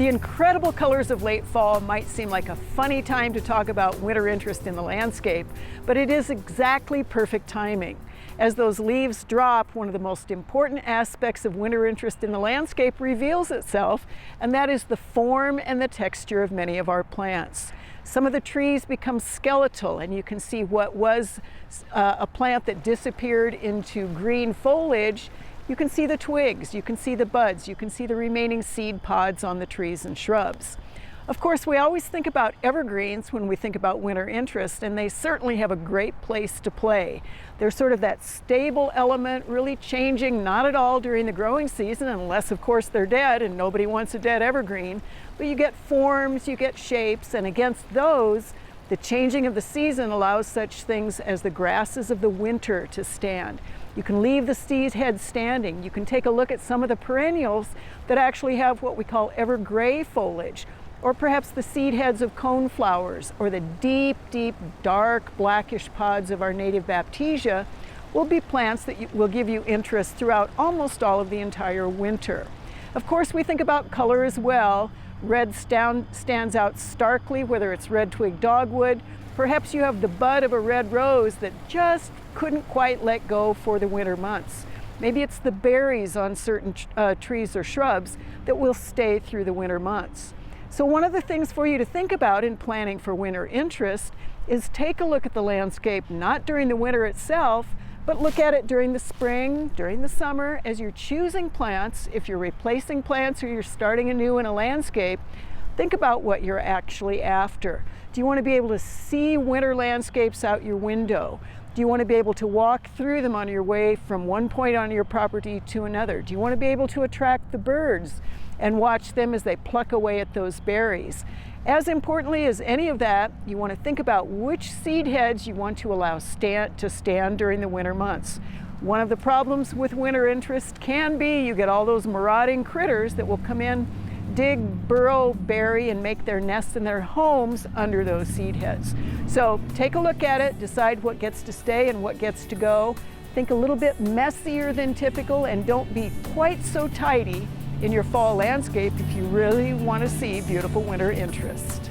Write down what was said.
The incredible colors of late fall might seem like a funny time to talk about winter interest in the landscape, but it is exactly perfect timing. As those leaves drop, one of the most important aspects of winter interest in the landscape reveals itself, and that is the form and the texture of many of our plants. Some of the trees become skeletal, and you can see what was a plant that disappeared into green foliage. You can see the twigs, you can see the buds, you can see the remaining seed pods on the trees and shrubs. Of course, we always think about evergreens when we think about winter interest, and they certainly have a great place to play. They're sort of that stable element, really changing not at all during the growing season, unless of course they're dead, and nobody wants a dead evergreen. But you get forms, you get shapes, and against those, the changing of the season allows such things as the grasses of the winter to stand. You can leave the seed heads standing. You can take a look at some of the perennials that actually have what we call evergray foliage, or perhaps the seed heads of coneflowers, or the deep, deep, dark, blackish pods of our native Baptisia will be plants that will give you interest throughout almost all of the entire winter. Of course, we think about color as well. Red stands out starkly, whether it's red twig dogwood. Perhaps you have the bud of a red rose that just couldn't quite let go for the winter months. Maybe it's the berries on certain trees or shrubs that will stay through the winter months. So one of the things for you to think about in planning for winter interest is take a look at the landscape, not during the winter itself, but look at it during the spring, during the summer, as you're choosing plants. If you're replacing plants or you're starting anew in a landscape, think about what you're actually after. Do you want to be able to see winter landscapes out your window? Do you want to be able to walk through them on your way from one point on your property to another? Do you want to be able to attract the birds and watch them as they pluck away at those berries? As importantly as any of that, you want to think about which seed heads you want to allow to stand during the winter months. One of the problems with winter interest can be you get all those marauding critters that will come in, dig, burrow, bury, and make their nests and their homes under those seed heads. So take a look at it, decide what gets to stay and what gets to go. Think a little bit messier than typical, and don't be quite so tidy in your fall landscape if you really want to see beautiful winter interest.